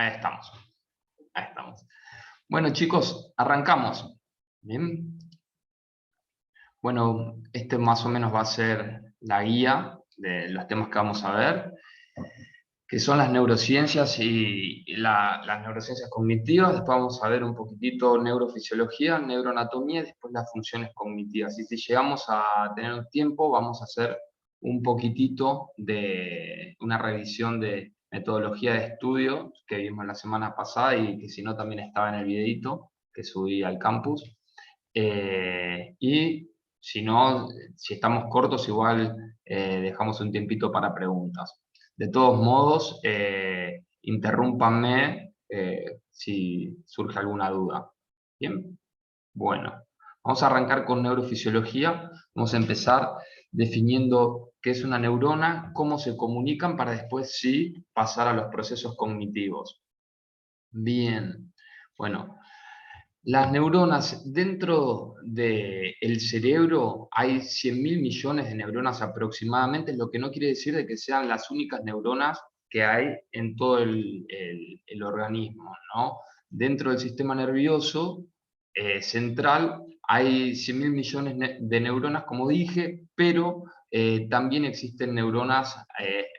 Ahí estamos. Ahí estamos. Bueno, chicos, arrancamos. Bien. Bueno, este más o menos va a ser la guía de los temas que vamos a ver, que son las neurociencias y las neurociencias cognitivas. Después vamos a ver un poquitito neurofisiología, neuroanatomía y después las funciones cognitivas. Y si llegamos a tener un tiempo, vamos a hacer un poquitito de una revisión de metodología de estudio que vimos la semana pasada y que si no también estaba en el videito que subí al campus. Y si no, si estamos cortos, igual dejamos un tiempito para preguntas. De todos modos, interrúmpanme si surge alguna duda. Bien, bueno, vamos a arrancar con neurofisiología. Vamos a empezar definiendo qué es una neurona, cómo se comunican para después sí pasar a los procesos cognitivos. Bien, bueno, las neuronas dentro del cerebro hay 100.000 millones de neuronas aproximadamente, lo que no quiere decir de que sean las únicas neuronas que hay en todo el organismo, ¿no? Dentro del sistema nervioso central hay 100.000 millones de neuronas, como dije, pero también existen neuronas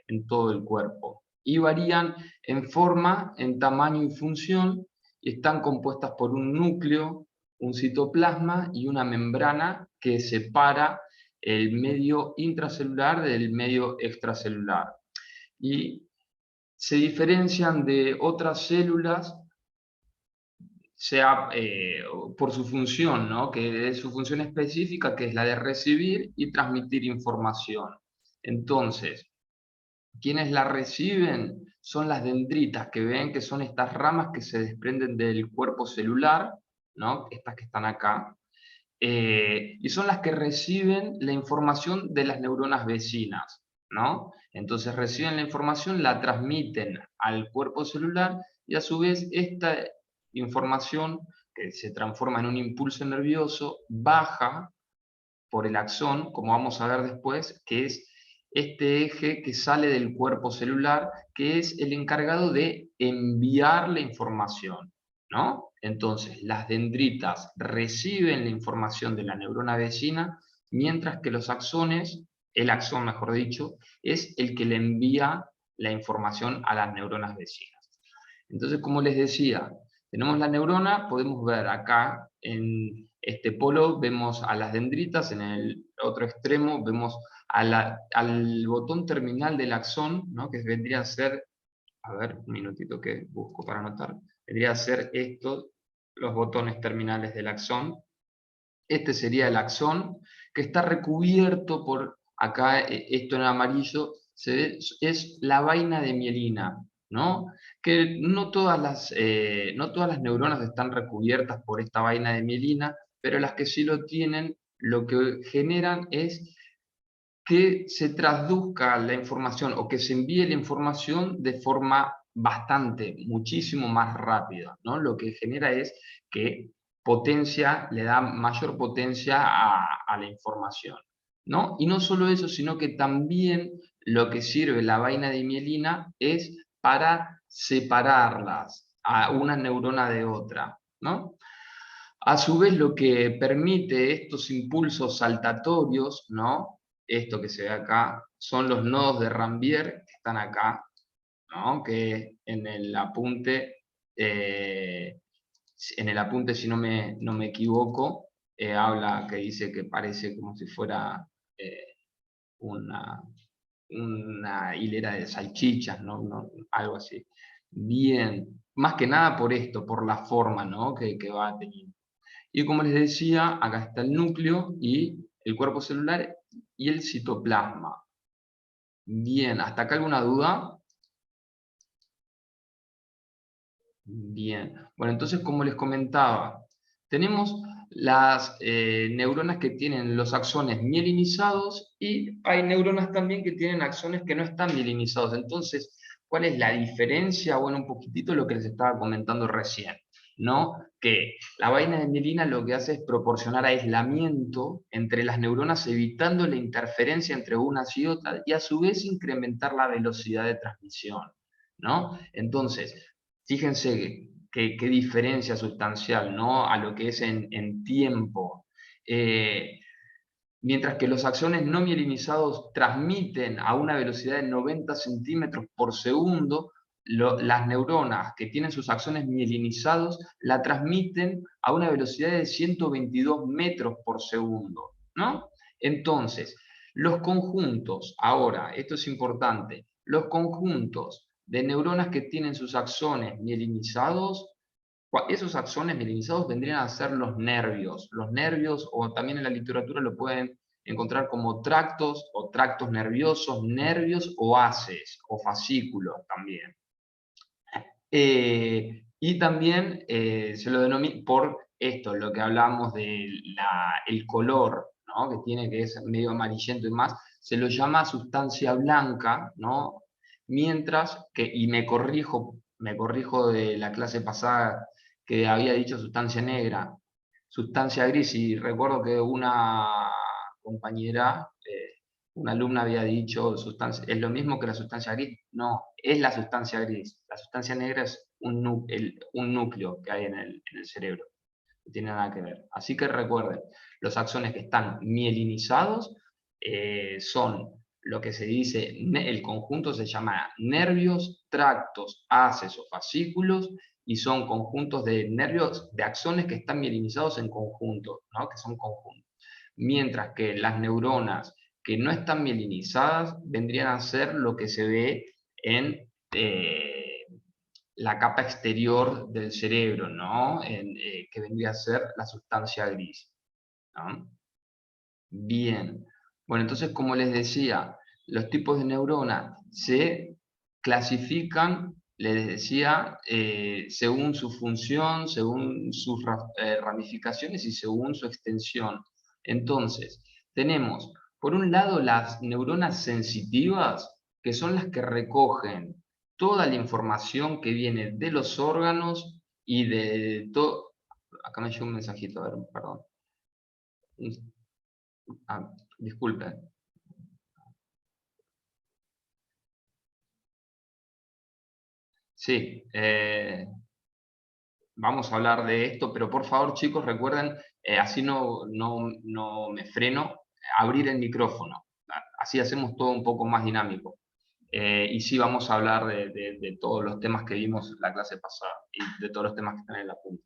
en todo el cuerpo y varían en forma, en tamaño y función, y están compuestas por un núcleo, un citoplasma y una membrana que separa el medio intracelular del medio extracelular. Y se diferencian de otras células sea por su función, ¿no? Que es su función específica, que es la de recibir y transmitir información. Entonces, quienes la reciben son las dendritas, que ven que son estas ramas que se desprenden del cuerpo celular, ¿no? Estas que están acá, y son las que reciben la información de las neuronas vecinas, ¿no? Entonces reciben la información, la transmiten al cuerpo celular y a su vez esta información que se transforma en un impulso nervioso baja por el axón, como vamos a ver después, que es este eje que sale del cuerpo celular, que es el encargado de enviar la información, ¿no? Entonces, las dendritas reciben la información de la neurona vecina, mientras que los axones, el axón mejor dicho, es el que le envía la información a las neuronas vecinas. Entonces, como les decía, tenemos la neurona, podemos ver acá en este polo, vemos a las dendritas, en el otro extremo vemos al botón terminal del axón, ¿no? Que vendría a ser, a ver, un minutito que busco para anotar, vendría a ser esto, los botones terminales del axón. Este sería el axón, que está recubierto por, acá esto en amarillo, se ve, es la vaina de mielina, ¿no? Que no todas las neuronas están recubiertas por esta vaina de mielina, pero las que sí lo tienen, lo que generan es que se traduzca la información o que se envíe la información de forma muchísimo más rápida, ¿no? Lo que genera es que le da mayor potencia a la información, ¿no? Y no solo eso, sino que también lo que sirve la vaina de mielina es para separarlas a una neurona de otra, ¿no? A su vez, lo que permite estos impulsos saltatorios, ¿no? Esto que se ve acá, son los nodos de Ranvier, que están acá, ¿no? Que en el apunte, si no me equivoco, habla que dice que parece como si fuera una, una hilera de salchichas, ¿no? Algo así. Bien, más que nada por esto, por la forma, ¿no? que va teniendo. Y como les decía, acá está el núcleo y el cuerpo celular y el citoplasma. Bien, ¿hasta acá alguna duda? Bien, bueno, entonces como les comentaba, tenemos las neuronas que tienen los axones mielinizados y hay neuronas también que tienen axones que no están mielinizados. Entonces, ¿cuál es la diferencia? Bueno, un poquitito lo que les estaba comentando recién, ¿no? Que la vaina de mielina lo que hace es proporcionar aislamiento entre las neuronas, evitando la interferencia entre unas y otras y a su vez incrementar la velocidad de transmisión, ¿no? Entonces, Fíjense qué diferencia sustancial, ¿no? A lo que es en tiempo. Mientras que los axones no mielinizados transmiten a una velocidad de 90 centímetros por segundo, las neuronas que tienen sus axones mielinizados la transmiten a una velocidad de 122 metros por segundo, ¿no? Entonces, los conjuntos, ahora, esto es importante, los conjuntos de neuronas que tienen sus axones mielinizados, esos axones mielinizados vendrían a ser los nervios. Los nervios, o también en la literatura lo pueden encontrar como tractos o tractos nerviosos, nervios o haces o fascículos también. Y también se lo denomina por esto, lo que hablamos del color, ¿no? Que tiene, que es medio amarillento y más, se lo llama sustancia blanca, ¿no? Mientras que, y me corrijo de la clase pasada que había dicho sustancia negra, sustancia gris, y recuerdo que una compañera, una alumna había dicho, sustancia, ¿es lo mismo que la sustancia gris? No, es la sustancia gris. La sustancia negra es un núcleo que hay en el cerebro. No tiene nada que ver. Así que recuerden, los axones que están mielinizados son lo que se dice, el conjunto se llama nervios, tractos, haces o fascículos, y son conjuntos de nervios, de axones que están mielinizados en conjunto, ¿no? Que son conjuntos. Mientras que las neuronas que no están mielinizadas vendrían a ser lo que se ve en la capa exterior del cerebro, ¿no? Que vendría a ser la sustancia gris, ¿no? Bien. Bueno, entonces, como les decía, los tipos de neuronas se clasifican, les decía, según su función, según sus ramificaciones y según su extensión. Entonces, tenemos, por un lado, las neuronas sensitivas, que son las que recogen toda la información que viene de los órganos y de todo. Acá me llegó un mensajito, a ver, perdón. Disculpen. Sí, vamos a hablar de esto, pero por favor, chicos, recuerden, así no me freno, abrir el micrófono. Así hacemos todo un poco más dinámico. Y sí vamos a hablar de todos los temas que vimos la clase pasada y de todos los temas que están en la punta.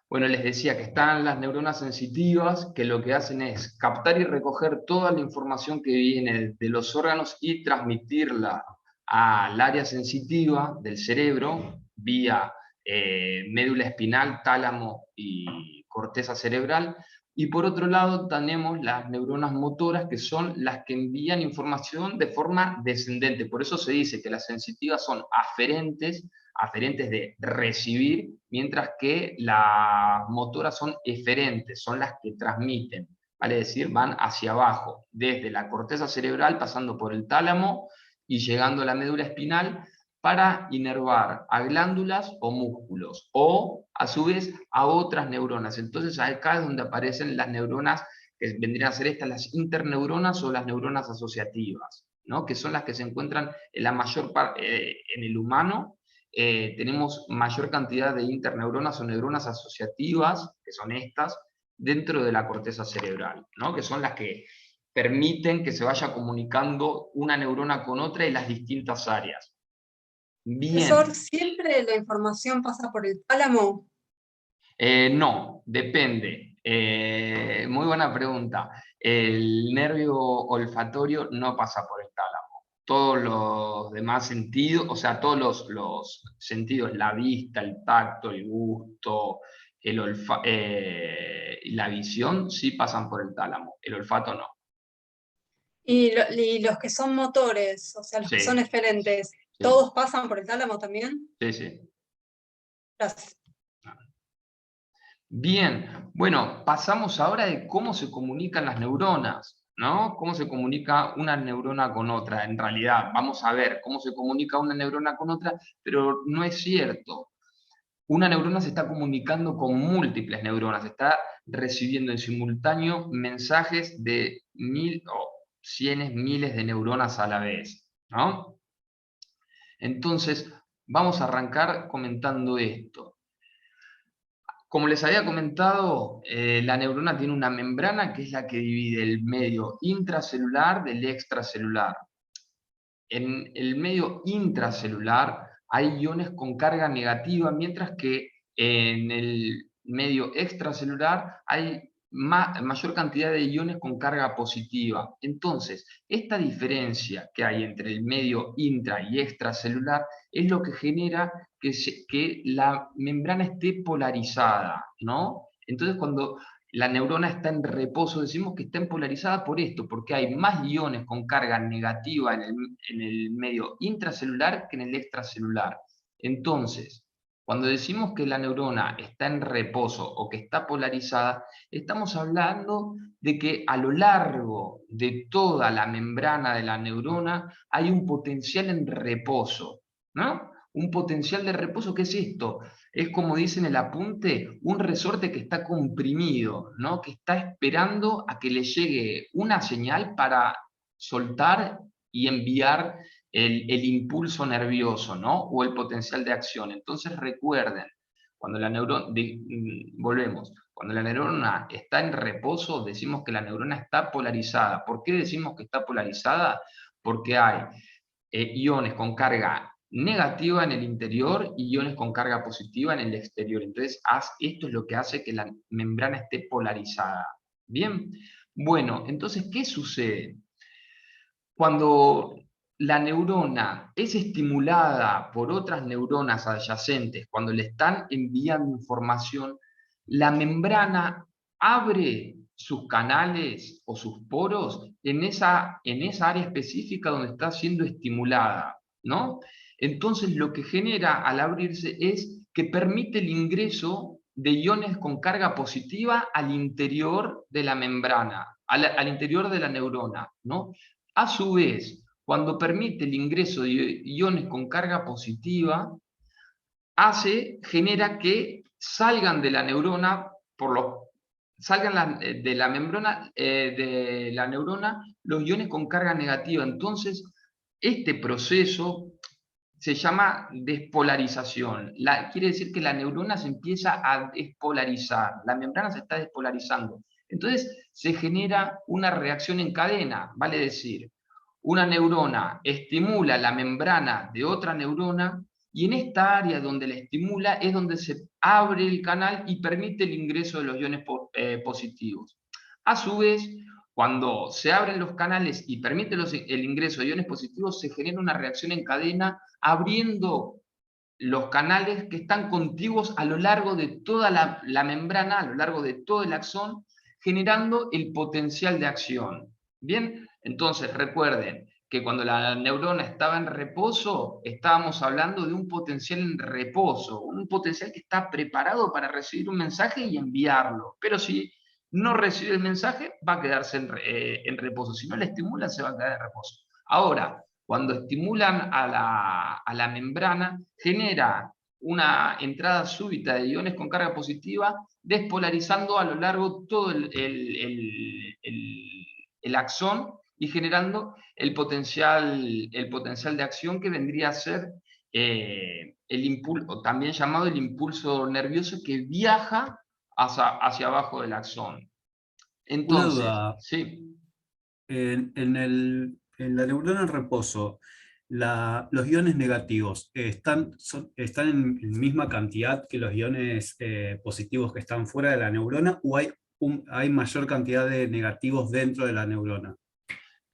Bueno, les decía que están las neuronas sensitivas, que lo que hacen es captar y recoger toda la información que viene de los órganos y transmitirla al área sensitiva del cerebro vía médula espinal, tálamo y corteza cerebral. Y por otro lado tenemos las neuronas motoras, que son las que envían información de forma descendente. Por eso se dice que las sensitivas son aferentes de recibir, mientras que las motoras son eferentes, son las que transmiten, vale decir, van hacia abajo, desde la corteza cerebral, pasando por el tálamo y llegando a la médula espinal, para inervar a glándulas o músculos, o a su vez a otras neuronas. Entonces acá es donde aparecen las neuronas, que vendrían a ser estas, las interneuronas o las neuronas asociativas, ¿no? Que son las que se encuentran en la mayor parte, en el humano. Tenemos mayor cantidad de interneuronas o neuronas asociativas, que son estas, dentro de la corteza cerebral, ¿no? Que son las que permiten que se vaya comunicando una neurona con otra en las distintas áreas. Profesor, Bien. ¿siempre la información pasa por el tálamo? No, depende. Muy buena pregunta. El nervio olfatorio no pasa por el tálamo. Todos los demás sentidos, o sea, todos los sentidos, la vista, el tacto, el gusto, la visión, sí pasan por el tálamo. El olfato no. Y los que son motores, o sea, los que son Sí, eferentes, sí, ¿todos pasan por el tálamo también? sí, sí. Gracias. Bien, bueno, pasamos ahora de cómo se comunican las neuronas, ¿no? Cómo se comunica una neurona con otra. En realidad, vamos a ver cómo se comunica una neurona con otra, pero no es cierto. Una neurona se está comunicando con múltiples neuronas, está recibiendo en simultáneo mensajes de miles de neuronas a la vez, ¿no? Entonces, vamos a arrancar comentando esto. Como les había comentado, la neurona tiene una membrana que es la que divide el medio intracelular del extracelular. En el medio intracelular hay iones con carga negativa, mientras que en el medio extracelular hay mayor cantidad de iones con carga positiva. Entonces, esta diferencia que hay entre el medio intra y extracelular es lo que genera que la membrana esté polarizada, ¿no? Entonces, cuando la neurona está en reposo, decimos que está polarizada por esto, porque hay más iones con carga negativa en el medio intracelular que en el extracelular. Entonces, cuando decimos que la neurona está en reposo o que está polarizada, estamos hablando de que a lo largo de toda la membrana de la neurona hay un potencial en reposo, ¿no? Un potencial de reposo, ¿qué es esto? Es, como dice en el apunte, un resorte que está comprimido, ¿no? Que está esperando a que le llegue una señal para soltar y enviar el impulso nervioso, ¿no? O el potencial de acción. Entonces recuerden, cuando la neurona, volvemos, cuando la neurona está en reposo, decimos que la neurona está polarizada. ¿Por qué decimos que está polarizada? Porque hay iones con carga negativa en el interior y iones con carga positiva en el exterior. Entonces, esto es lo que hace que la membrana esté polarizada. Bien, bueno, entonces, ¿qué sucede? Cuando la neurona es estimulada por otras neuronas adyacentes, cuando le están enviando información, la membrana abre sus canales o sus poros en esa área específica donde está siendo estimulada, ¿no? Entonces lo que genera al abrirse es que permite el ingreso de iones con carga positiva al interior de la membrana, al interior de la neurona, ¿no? A su vez, cuando permite el ingreso de iones con carga positiva, genera que salgan de la neurona, salgan de la membrana de la neurona los iones con carga negativa. Entonces, este proceso se llama despolarización. Quiere decir que la neurona se empieza a despolarizar, la membrana se está despolarizando. Entonces se genera una reacción en cadena, vale decir, una neurona estimula la membrana de otra neurona y en esta área donde la estimula es donde se abre el canal y permite el ingreso de los iones positivos. A su vez, cuando se abren los canales y permite el ingreso de iones positivos, se genera una reacción en cadena abriendo los canales que están contiguos a lo largo de toda la membrana, a lo largo de todo el axón, generando el potencial de acción. Bien, entonces recuerden que cuando la neurona estaba en reposo, estábamos hablando de un potencial en reposo, un potencial que está preparado para recibir un mensaje y enviarlo. Pero si no recibe el mensaje, va a quedarse en reposo. Si no le estimulan, se va a quedar en reposo. Ahora, cuando estimulan a la membrana, genera una entrada súbita de iones con carga positiva, despolarizando a lo largo todo el axón y generando el potencial de acción que vendría a ser el impulso, también llamado el impulso nervioso que viaja hacia abajo del axón. Una Entonces, duda, sí. en la neurona en reposo, los iones negativos están en misma cantidad que los iones positivos que están fuera de la neurona, o hay mayor cantidad de negativos dentro de la neurona?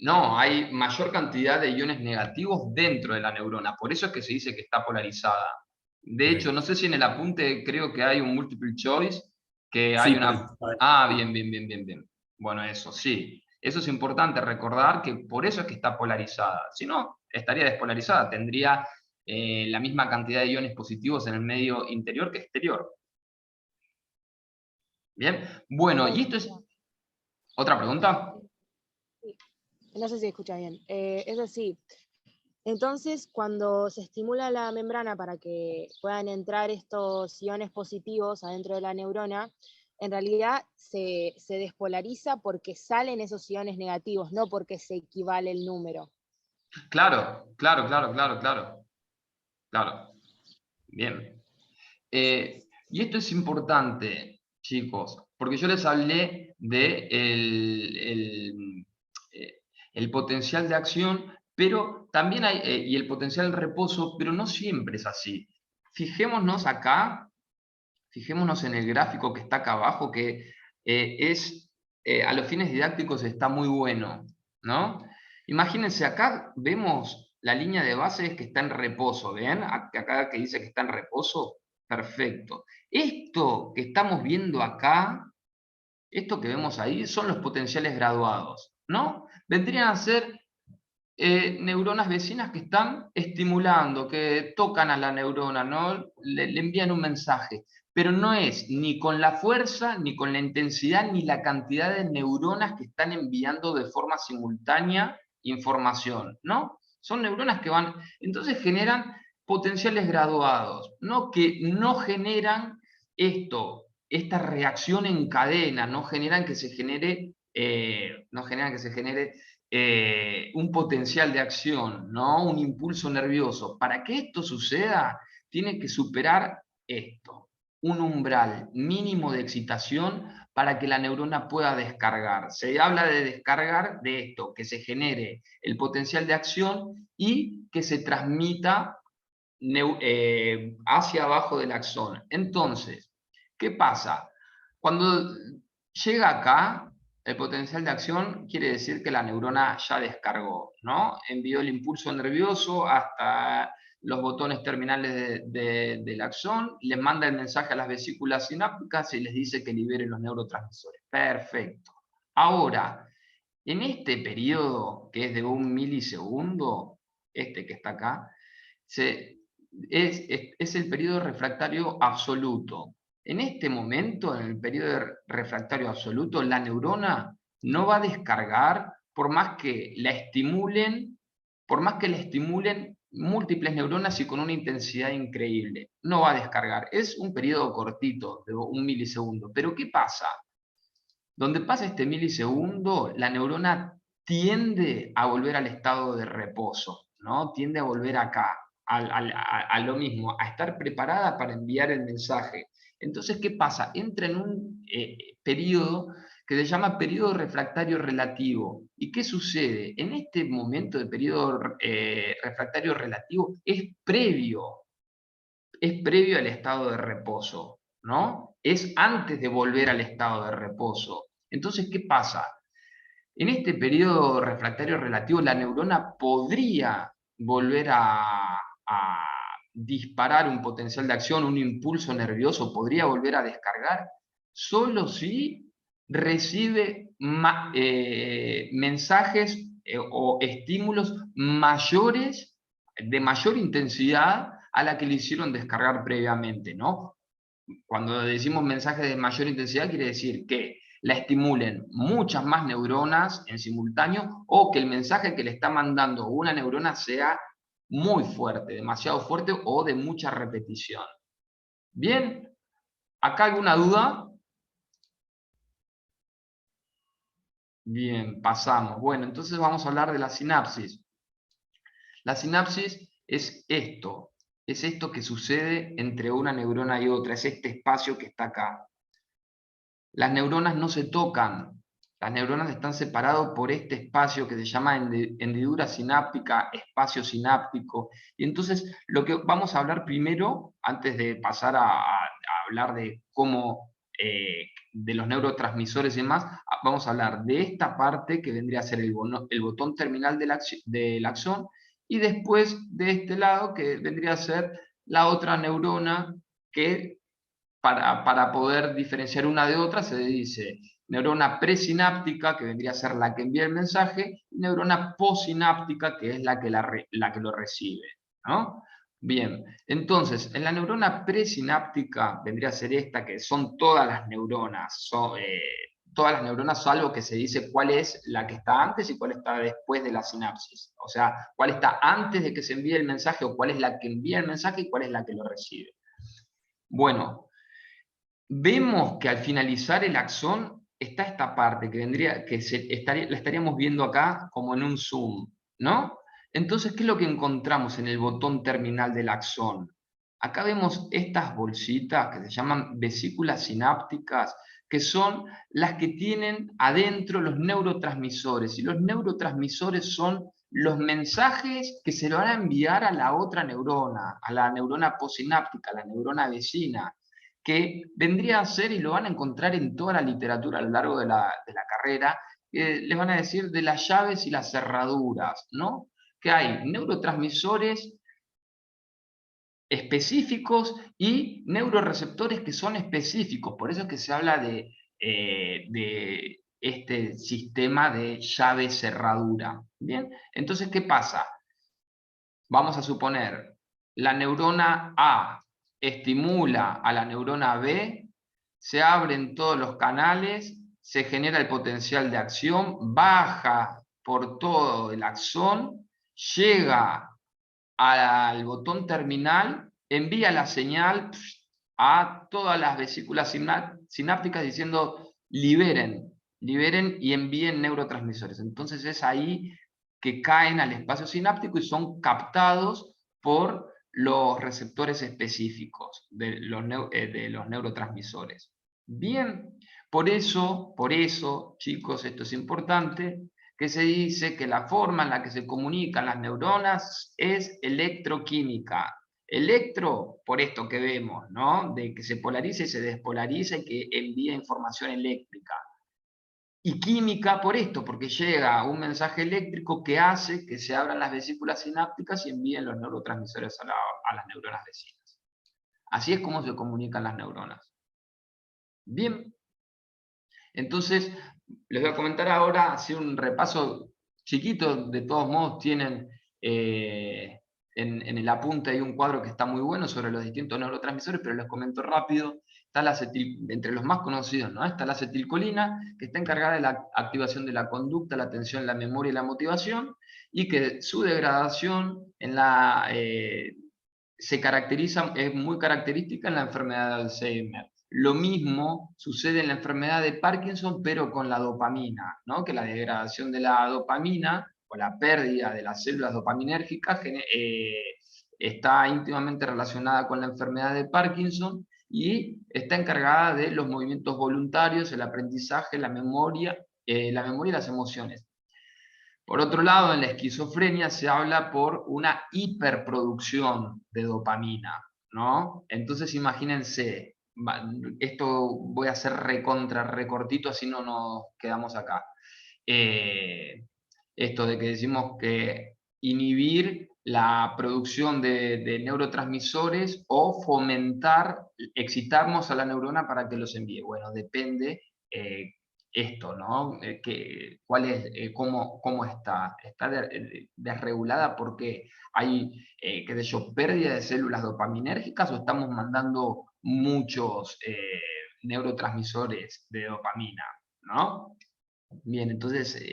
No, hay mayor cantidad de iones negativos dentro de la neurona, por eso es que se dice que está polarizada. De hecho, Ok. no sé si en el apunte creo que hay un multiple choice, que hay Sí, una... Ah, bien, bien, bien, bien, bien. Bueno, eso sí. Eso es importante recordar que por eso es que está polarizada. Si no, estaría despolarizada, tendría la misma cantidad de iones positivos en el medio interior que exterior. Bien, bueno, y esto es... ¿Otra pregunta? No sé si escucha bien. Es decir, entonces cuando se estimula la membrana para que puedan entrar estos iones positivos adentro de la neurona, en realidad se despolariza porque salen esos iones negativos, no porque se equivale el número. Claro, claro, claro, claro, claro. Claro. Bien. Y esto es importante, chicos, porque yo les hablé de el potencial de acción, pero también hay, y el potencial de reposo, pero no siempre es así. Fijémonos acá, fijémonos en el gráfico que está acá abajo, que a los fines didácticos está muy bueno, ¿no? Imagínense, acá vemos la línea de bases que está en reposo, ¿ven? Acá que dice que está en reposo, perfecto. Esto que estamos viendo acá, esto que vemos ahí, son los potenciales graduados, ¿no? Vendrían a ser neuronas vecinas que están estimulando, que tocan a la neurona, ¿no? Le envían un mensaje, pero no es ni con la fuerza, ni con la intensidad, ni la cantidad de neuronas que están enviando de forma simultánea información, ¿no? Son neuronas que van, entonces generan potenciales graduados, ¿no? Que no generan esta reacción en cadena, no generan que se genere, un potencial de acción, ¿no? Un impulso nervioso. Para que esto suceda, tiene que superar esto, un umbral mínimo de excitación para que la neurona pueda descargar. Se habla de descargar de esto, que se genere el potencial de acción y que se transmita hacia abajo del axón. Entonces, ¿qué pasa? Cuando llega acá, el potencial de acción quiere decir que la neurona ya descargó, ¿no? Envió el impulso nervioso hasta los botones terminales del axón, les manda el mensaje a las vesículas sinápticas y les dice que liberen los neurotransmisores. Perfecto. Ahora, en este periodo, que es de 1 milisegundo, este que está acá, es el periodo refractario absoluto. En este momento, en el periodo refractario absoluto, la neurona no va a descargar por más que la estimulen, múltiples neuronas y con una intensidad increíble. No va a descargar. Es un periodo cortito, de 1 milisegundo. Pero ¿qué pasa? Donde pasa este milisegundo, la neurona tiende a volver al estado de reposo, ¿no? Tiende a volver acá, a lo mismo, a estar preparada para enviar el mensaje. Entonces, ¿qué pasa? Entra en un periodo que se llama periodo refractario relativo. ¿Y qué sucede? En este momento de periodo refractario relativo es previo al estado de reposo, ¿no? Es antes de volver al estado de reposo. Entonces, ¿qué pasa? En este periodo refractario relativo, la neurona podría volver a disparar un potencial de acción, un impulso nervioso, podría volver a descargar, solo si recibe mensajes o estímulos mayores, de mayor intensidad a la que le hicieron descargar previamente, ¿no? Cuando decimos mensajes de mayor intensidad, quiere decir que la estimulen muchas más neuronas en simultáneo o que el mensaje que le está mandando una neurona sea muy fuerte, demasiado fuerte o de mucha repetición. Bien, ¿acá alguna duda? Bien, pasamos. Bueno, entonces vamos a hablar de la sinapsis. La sinapsis es esto que sucede entre una neurona y otra, es este espacio que está acá. Las neuronas no se tocan, las neuronas están separadas por este espacio que se llama hendidura sináptica, espacio sináptico. Y entonces lo que vamos a hablar primero, antes de pasar a hablar de cómo, de los neurotransmisores y demás, vamos a hablar de esta parte que vendría a ser el botón terminal del axón, y después de este lado que vendría a ser la otra neurona que para poder diferenciar una de otra se dice neurona presináptica, que vendría a ser la que envía el mensaje, y neurona postsináptica, que es la que lo recibe, ¿no? Bien, entonces, en la neurona presináptica vendría a ser esta, que son todas las neuronas, salvo que se dice cuál es la que está antes y cuál está después de la sinapsis. O sea, cuál está antes de que se envíe el mensaje, o cuál es la que envía el mensaje y cuál es la que lo recibe. Bueno, vemos que al finalizar el axón está esta parte que la estaríamos viendo acá como en un zoom, ¿no? Entonces, ¿qué es lo que encontramos en el botón terminal del axón? acá vemos estas bolsitas que se llaman vesículas sinápticas, que son las que tienen adentro los neurotransmisores, y los neurotransmisores son los mensajes que se le van a enviar a la otra neurona, a la neurona posináptica, a la neurona vecina, que vendría a ser, y lo van a encontrar en toda la literatura a lo largo de la carrera, les van a decir de las llaves y las cerraduras, ¿no? Que hay neurotransmisores específicos y neuroreceptores que son específicos. Por eso es que se habla de este sistema de llave-cerradura. ¿Bien? Entonces, ¿qué pasa? Vamos a suponer, la neurona A estimula a la neurona B, se abren todos los canales, se genera el potencial de acción, baja por todo el axón, llega al botón terminal, envía la señal a todas las vesículas sinápticas diciendo liberen y envíen neurotransmisores. Entonces es ahí que caen al espacio sináptico y son captados por los receptores específicos de los neurotransmisores. Bien, por eso, chicos, esto es importante, que se dice que la forma en la que se comunican las neuronas es electroquímica. Electro, por esto que vemos, ¿no? De que se polariza y se despolariza y que envía información eléctrica. Y química por esto, porque llega un mensaje eléctrico que hace que se abran las vesículas sinápticas y envíen los neurotransmisores a las neuronas vecinas. Así es como se comunican las neuronas. Bien. Entonces, les voy a comentar ahora, hacer un repaso chiquito, de todos modos tienen en el apunte hay un cuadro que está muy bueno sobre los distintos neurotransmisores, pero les comento rápido. Está entre los más conocidos, ¿no? Está la acetilcolina, que está encargada de la activación de la conducta, la atención, la memoria y la motivación, y que su degradación es muy característica en la enfermedad de Alzheimer. Lo mismo sucede en la enfermedad de Parkinson, pero con la dopamina, ¿no? Que la degradación de la dopamina o la pérdida de las células dopaminérgicas está íntimamente relacionada con la enfermedad de Parkinson y está encargada de los movimientos voluntarios, el aprendizaje, la memoria y las emociones. Por otro lado, en la esquizofrenia se habla por una hiperproducción de dopamina, ¿no? Entonces imagínense, esto voy a hacer recortito, así no nos quedamos acá. Esto de que decimos que inhibir la producción de neurotransmisores o fomentar, excitarnos a la neurona para que los envíe. Bueno, depende esto, ¿no? ¿Cómo está? ¿Está desregulada porque hay, qué sé yo, pérdida de células dopaminérgicas o estamos mandando muchos neurotransmisores de dopamina, ¿no? Bien, entonces,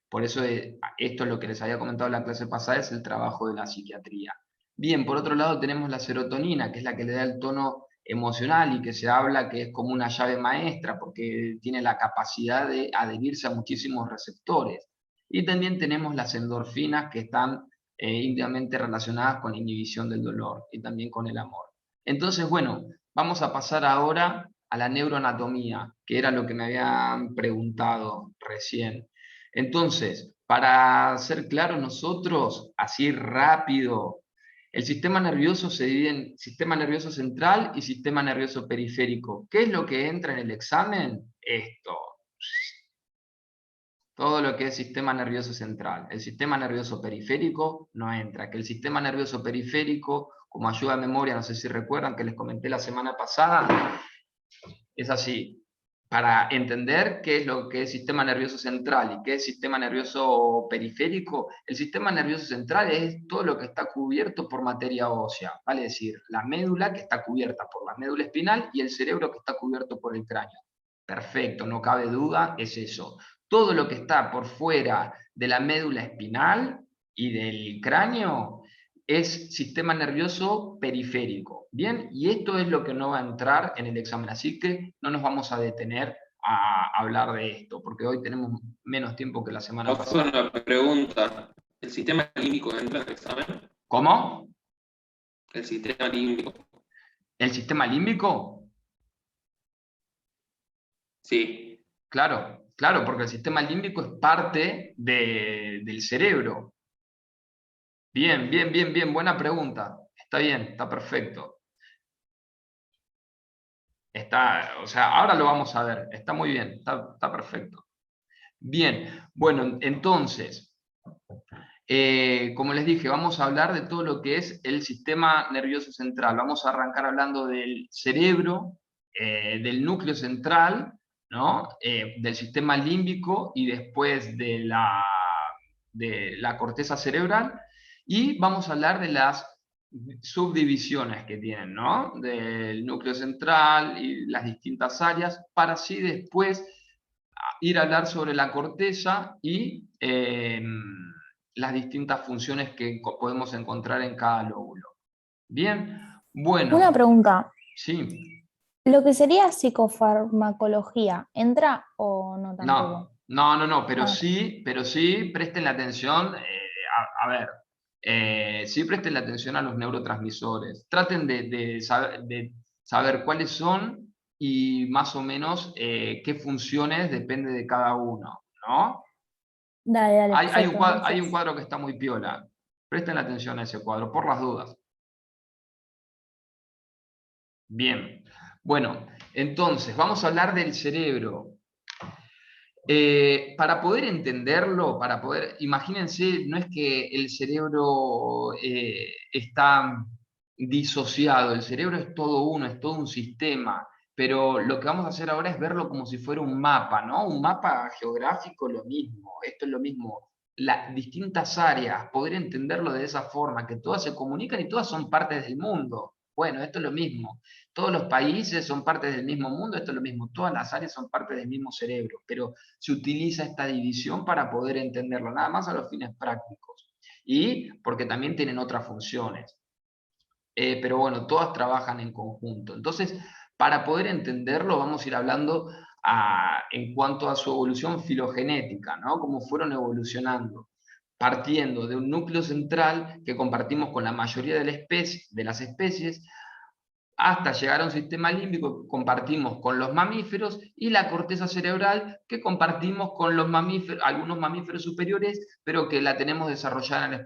por eso esto es lo que les había comentado en la clase pasada, es el trabajo de la psiquiatría. Bien, por otro lado tenemos la serotonina, que es la que le da el tono emocional y que se habla que es como una llave maestra porque tiene la capacidad de adherirse a muchísimos receptores. Y también tenemos las endorfinas que están íntimamente relacionadas con la inhibición del dolor y también con el amor. Entonces, bueno, vamos a pasar ahora a la neuroanatomía, que era lo que me habían preguntado recién. Entonces, para ser claros nosotros, así rápido, el sistema nervioso se divide en sistema nervioso central y sistema nervioso periférico. ¿Qué es lo que entra en el examen? Esto. Todo lo que es sistema nervioso central. El sistema nervioso periférico no entra. Que el sistema nervioso periférico, como ayuda a memoria, no sé si recuerdan que les comenté la semana pasada, es así. Para entender qué es lo que es sistema nervioso central y qué es sistema nervioso periférico, el sistema nervioso central es todo lo que está cubierto por materia ósea, vale decir, la médula que está cubierta por la médula espinal y el cerebro que está cubierto por el cráneo. Perfecto, no cabe duda, es eso. Todo lo que está por fuera de la médula espinal y del cráneo es sistema nervioso periférico. Bien, y esto es lo que no va a entrar en el examen, así que no nos vamos a detener a hablar de esto, porque hoy tenemos menos tiempo que la semana pasada. Una pregunta, ¿el sistema límbico entra en el examen? ¿Cómo? El sistema límbico. ¿El sistema límbico? Sí. Claro, claro, porque el sistema límbico es parte del cerebro. Bien, bien, bien, bien, buena pregunta. Está bien, está perfecto. O sea, ahora lo vamos a ver. Está muy bien, está perfecto. Bien, bueno, entonces, como les dije, vamos a hablar de todo lo que es el sistema nervioso central. Vamos a arrancar hablando del cerebro, del núcleo central, ¿no? Del sistema límbico y después de la corteza cerebral. Y vamos a hablar de las subdivisiones que tienen, ¿no? Del núcleo central y las distintas áreas, para así después ir a hablar sobre la corteza y las distintas funciones que podemos encontrar en cada lóbulo. Bien, bueno. Una pregunta. Sí. ¿Lo que sería psicofarmacología, entra o no tampoco? No, pero sí, presten la atención, a ver, sí presten la atención a los neurotransmisores. Traten de saber cuáles son y más o menos qué funciones depende de cada uno, ¿no? Dale, Hay perfecto, un cuadro que está muy piola. Presten atención a ese cuadro, por las dudas. Bien, bueno, entonces vamos a hablar del cerebro. Para poder entenderlo, imagínense, no es que el cerebro está disociado, el cerebro es todo uno, es todo un sistema, pero lo que vamos a hacer ahora es verlo como si fuera un mapa, ¿no? Un mapa geográfico, lo mismo, esto es lo mismo, las distintas áreas, poder entenderlo de esa forma, que todas se comunican y todas son partes del mundo. Bueno, esto es lo mismo. Todos los países son partes del mismo mundo, esto es lo mismo. Todas las áreas son parte del mismo cerebro, pero se utiliza esta división para poder entenderlo, nada más a los fines prácticos. Y porque también tienen otras funciones. Pero bueno, todas trabajan en conjunto. Entonces, para poder entenderlo, vamos a ir hablando en cuanto a su evolución filogenética, ¿no? Cómo fueron evolucionando, partiendo de un núcleo central que compartimos con la mayoría de las especies, hasta llegar a un sistema límbico que compartimos con los mamíferos y la corteza cerebral que compartimos con los mamíferos, algunos mamíferos superiores, pero que la tenemos desarrollada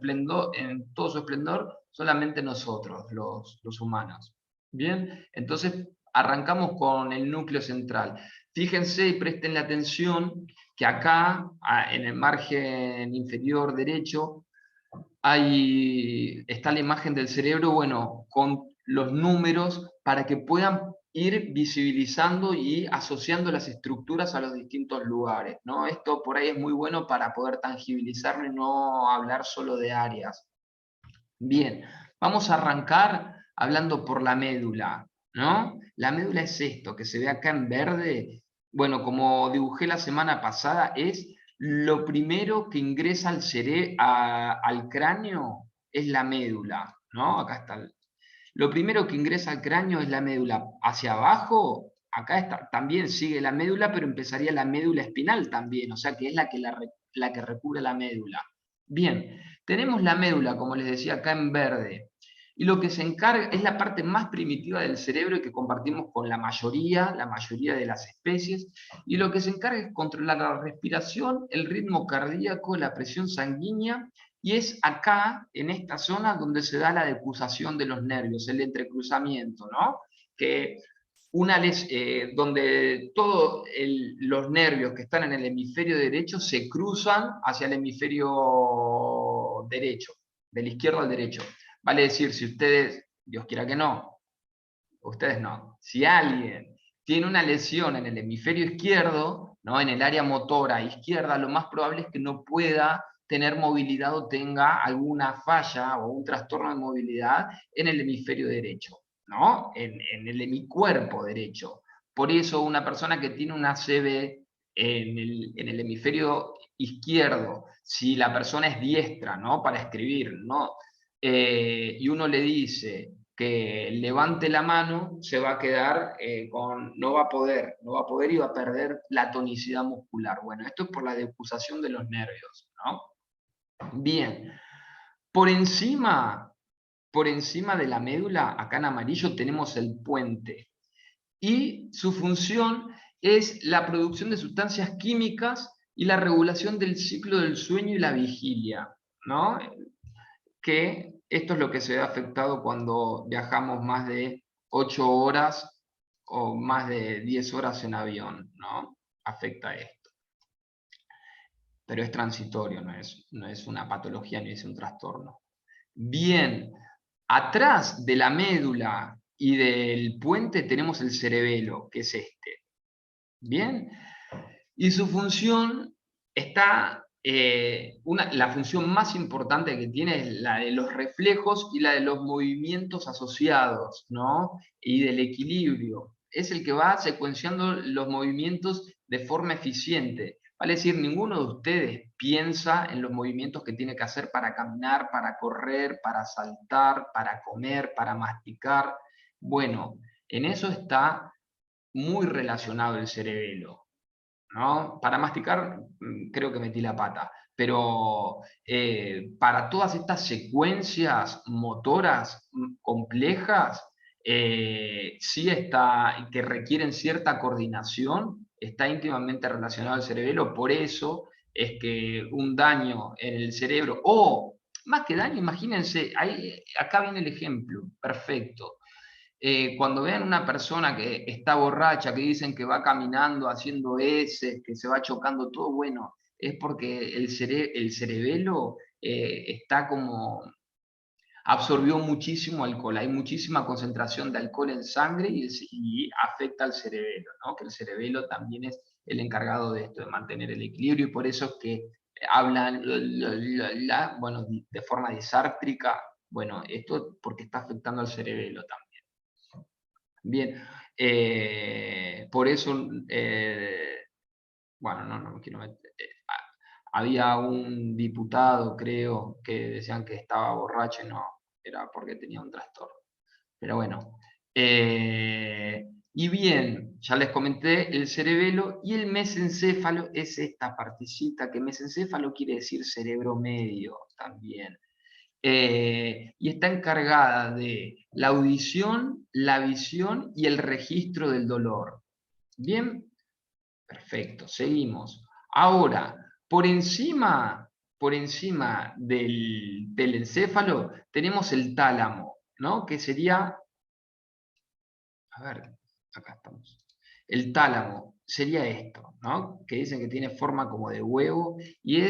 en todo su esplendor solamente nosotros, los humanos. Bien, entonces arrancamos con el núcleo central. Fíjense y presten la atención que acá, en el margen inferior derecho, está la imagen del cerebro, bueno, con los números para que puedan ir visibilizando y asociando las estructuras a los distintos lugares, ¿no? Esto por ahí es muy bueno para poder tangibilizarlo y no hablar solo de áreas. Bien, vamos a arrancar hablando por la médula, ¿no? La médula es esto, que se ve acá en verde. Bueno, como dibujé la semana pasada, es lo primero que ingresa al cráneo es la médula, ¿no? Acá está. Lo primero que ingresa al cráneo es la médula. Hacia abajo, acá también sigue la médula, pero empezaría la médula espinal también, o sea que es la que recubre la médula. Bien, tenemos la médula, como les decía, acá en verde. Y lo que se encarga es la parte más primitiva del cerebro y que compartimos con la mayoría de las especies. Y lo que se encarga es controlar la respiración, el ritmo cardíaco, la presión sanguínea. Y es acá, en esta zona, donde se da la decusación de los nervios, el entrecruzamiento, ¿no? Que donde todos los nervios que están en el hemisferio derecho se cruzan hacia el hemisferio derecho, del izquierdo al derecho. Vale decir, si ustedes, Dios quiera que no, ustedes no, si alguien tiene una lesión en el hemisferio izquierdo, ¿no? En el área motora izquierda, lo más probable es que no pueda tener movilidad o tenga alguna falla o un trastorno de movilidad en el hemisferio derecho, ¿no? En el hemicuerpo derecho. Por eso una persona que tiene una ACV en el hemisferio izquierdo, si la persona es diestra, ¿no? Para escribir, ¿no? Y uno le dice que levante la mano, se va a quedar no va a poder y va a perder la tonicidad muscular. Bueno, esto es por la decusación de los nervios, ¿no? Bien, por encima por encima de la médula, acá en amarillo, tenemos el puente. Y su función es la producción de sustancias químicas y la regulación del ciclo del sueño y la vigilia, ¿no? Que esto es lo que se ve afectado cuando viajamos más de 8 horas o más de 10 horas en avión, ¿no? Afecta esto. Pero es transitorio, no es una patología ni es un trastorno. Bien, atrás de la médula y del puente tenemos el cerebelo, que es este. Bien, y su función está, la función más importante que tiene es la de los reflejos y la de los movimientos asociados, ¿no? Y del equilibrio. Es el que va secuenciando los movimientos de forma eficiente. Vale decir, ninguno de ustedes piensa en los movimientos que tiene que hacer para caminar, para correr, para saltar, para comer, para masticar. Bueno, en eso está muy relacionado el cerebelo, ¿no? Para masticar, creo que metí la pata, pero para todas estas secuencias motoras complejas, sí está, que requieren cierta coordinación, está íntimamente relacionado al cerebelo. Por eso es que un daño en el cerebro, o más que daño, imagínense, acá viene el ejemplo, perfecto. Cuando vean una persona que está borracha, que dicen que va caminando haciendo S, que se va chocando todo, bueno, es porque el cerebelo está como, absorbió muchísimo alcohol, hay muchísima concentración de alcohol en sangre y afecta al cerebelo, ¿no? Que el cerebelo también es el encargado de esto, de mantener el equilibrio, y por eso es que hablan, bueno, de forma disártrica, bueno, esto porque está afectando al cerebelo también. Bien, por eso, bueno, no me quiero meter. Había un diputado, creo, que decían que estaba borracho y no, era porque tenía un trastorno. Pero bueno. Y bien, ya les comenté el cerebelo, y el mesencéfalo es esta partecita, que mesencéfalo quiere decir cerebro medio también. Y está encargada de la audición, la visión y el registro del dolor. ¿Bien? Perfecto, seguimos. Ahora, por encima del encéfalo tenemos el tálamo, ¿no? Que sería, a ver, acá estamos. El tálamo sería esto, ¿no? Que dicen que tiene forma como de huevo, y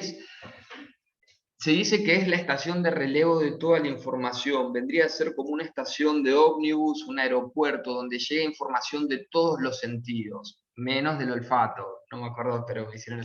se dice que es la estación de relevo de toda la información. Vendría a ser como una estación de ómnibus, un aeropuerto, donde llega información de todos los sentidos, menos del olfato. No me acuerdo, pero me hicieron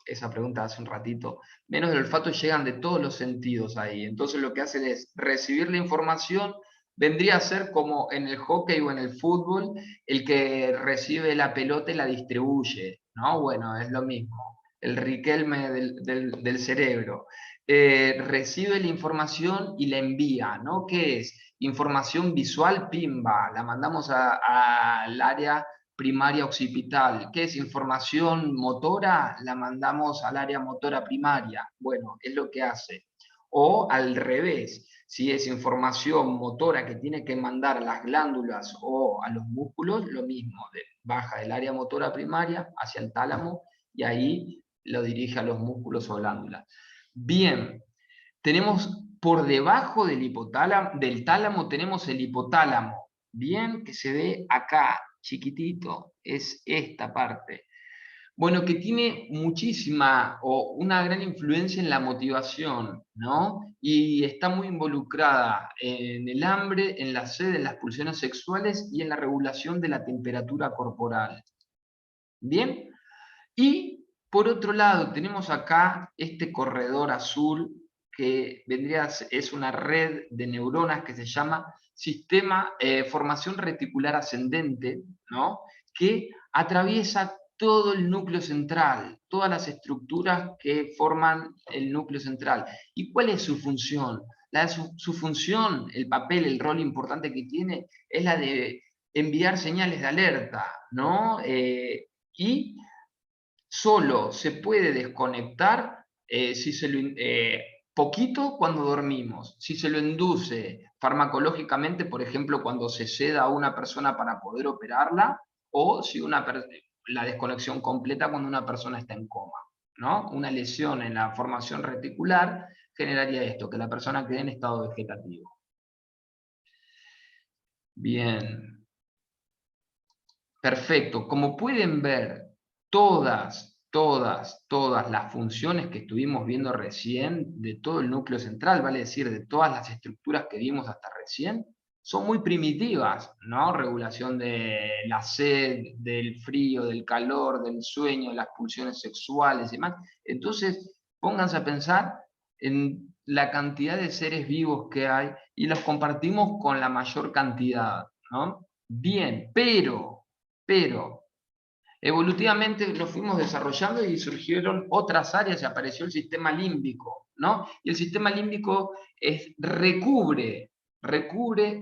esa pregunta hace un ratito. Menos del olfato, llegan de todos los sentidos ahí. Entonces lo que hacen es recibir la información. Vendría a ser como en el hockey o en el fútbol, el que recibe la pelota y la distribuye, ¿no? Bueno, es lo mismo. El Riquelme del cerebro. Recibe la información y la envía, ¿no? ¿Qué es? Información visual, pimba, la mandamos al área primaria occipital. ¿Qué es? Información motora, la mandamos al área motora primaria. Bueno, es lo que hace. O al revés, si es información motora que tiene que mandar a las glándulas o a los músculos, lo mismo, baja del área motora primaria hacia el tálamo, y ahí lo dirige a los músculos o glándulas. Bien, tenemos por debajo del tálamo tenemos el hipotálamo, bien, que se ve acá, chiquitito, es esta parte. Bueno, que tiene muchísima o una gran influencia en la motivación, ¿no? Y está muy involucrada en el hambre, en la sed, en las pulsiones sexuales y en la regulación de la temperatura corporal. ¿Bien? Y por otro lado tenemos acá este corredor azul, que es una red de neuronas que se llama formación reticular ascendente, ¿no? Que atraviesa todo el núcleo central, todas las estructuras que forman el núcleo central. ¿Y cuál es su función? Su función, el papel, el rol importante que tiene, es la de enviar señales de alerta, ¿no? Y solo se puede desconectar poquito cuando dormimos. Si se lo induce farmacológicamente, por ejemplo, cuando se seda a una persona para poder operarla, o si la desconexión completa cuando una persona está en coma, ¿no? Una lesión en la formación reticular generaría esto, que la persona quede en estado vegetativo. Bien. Perfecto. Como pueden ver, todas las funciones que estuvimos viendo recién de todo el núcleo central, vale decir, de todas las estructuras que vimos hasta recién, son muy primitivas, ¿no? Regulación de la sed, del frío, del calor, del sueño, las pulsiones sexuales y demás. Entonces, pónganse a pensar en la cantidad de seres vivos que hay y los compartimos con la mayor cantidad, ¿no? Bien, pero evolutivamente lo fuimos desarrollando y surgieron otras áreas y apareció el sistema límbico, ¿no? Y el sistema límbico recubre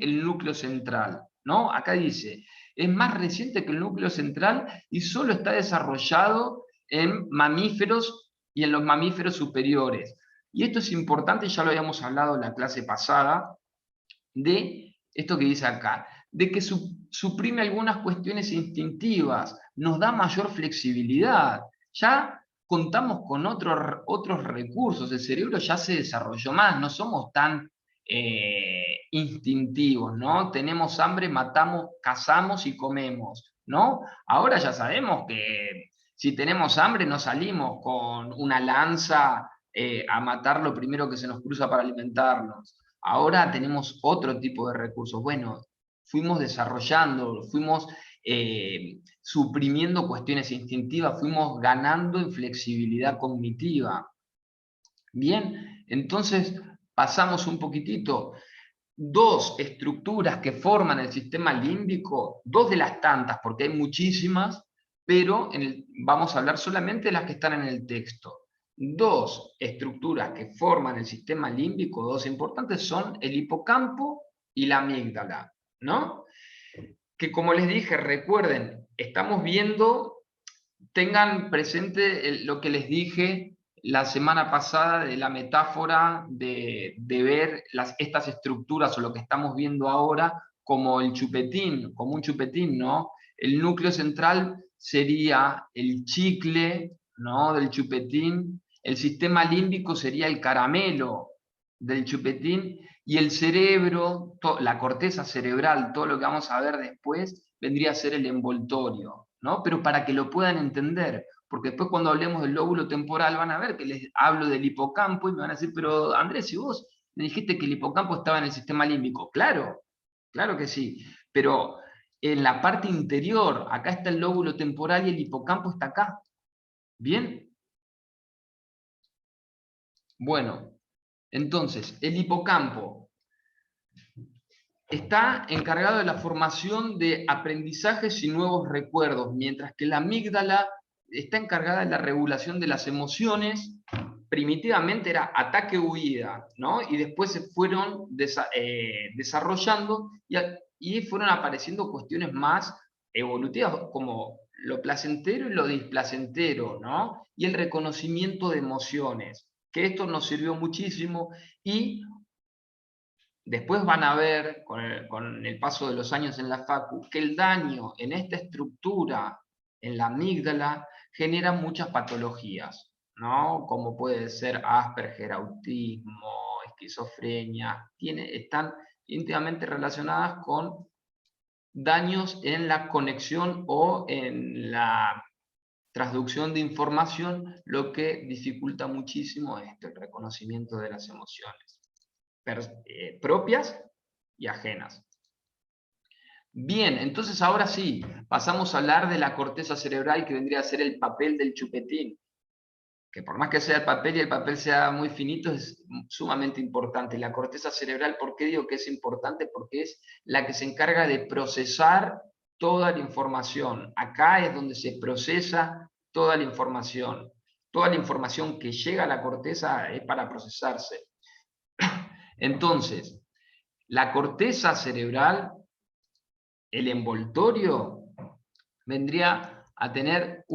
el núcleo central, ¿no? Acá dice, es más reciente que el núcleo central y solo está desarrollado en mamíferos y en los mamíferos superiores. Y esto es importante, ya lo habíamos hablado en la clase pasada, de esto que dice acá, de que suprime algunas cuestiones instintivas, nos da mayor flexibilidad. Ya contamos con otros recursos, el cerebro ya se desarrolló más, no somos tan instintivos, ¿no? Tenemos hambre, matamos, cazamos y comemos, ¿no? Ahora ya sabemos que si tenemos hambre no salimos con una lanza a matar lo primero que se nos cruza para alimentarnos. Ahora tenemos otro tipo de recursos. Bueno, fuimos desarrollando, fuimos suprimiendo cuestiones instintivas, fuimos ganando en flexibilidad cognitiva. Bien, entonces pasamos un poquitito. Dos estructuras que forman el sistema límbico, dos de las tantas, porque hay muchísimas, pero vamos a hablar solamente de las que están en el texto. Dos estructuras que forman el sistema límbico, dos importantes, son el hipocampo y la amígdala, ¿no? Que como les dije, recuerden, estamos viendo, tengan presente lo que les dije la semana pasada de la metáfora de ver estas estructuras o lo que estamos viendo ahora como el chupetín, como un chupetín, ¿no? El núcleo central sería el chicle, ¿no? Del chupetín, el sistema límbico sería el caramelo del chupetín, y el cerebro, la corteza cerebral, todo lo que vamos a ver después, vendría a ser el envoltorio, ¿no? Pero para que lo puedan entender, porque después cuando hablemos del lóbulo temporal van a ver que les hablo del hipocampo y me van a decir, pero Andrés, si vos me dijiste que el hipocampo estaba en el sistema límbico, claro, claro que sí, pero en la parte interior, acá está el lóbulo temporal y el hipocampo está acá, ¿bien? Bueno, entonces, el hipocampo está encargado de la formación de aprendizajes y nuevos recuerdos, mientras que la amígdala está encargada de la regulación de las emociones. Primitivamente era ataque-huida, ¿no? Y después se fueron desarrollando y fueron apareciendo cuestiones más evolutivas, como lo placentero y lo displacentero, ¿no? Y el reconocimiento de emociones, que esto nos sirvió muchísimo y después van a ver, con el paso de los años en la facu, que el daño en esta estructura, en la amígdala, genera muchas patologías, ¿no? Como puede ser Asperger, autismo, esquizofrenia, están íntimamente relacionadas con daños en la conexión o en la transducción de información, lo que dificulta muchísimo el reconocimiento de las emociones propias y ajenas. Bien, entonces ahora sí, pasamos a hablar de la corteza cerebral, que vendría a ser el papel del chupetín, que por más que sea el papel y el papel sea muy finito, es sumamente importante. La corteza cerebral, ¿por qué digo que es importante? Porque es la que se encarga de procesar toda la información. Acá es donde se procesa toda la información. Toda la información que llega a la corteza es para procesarse. Entonces, la corteza cerebral, el envoltorio, vendría a tener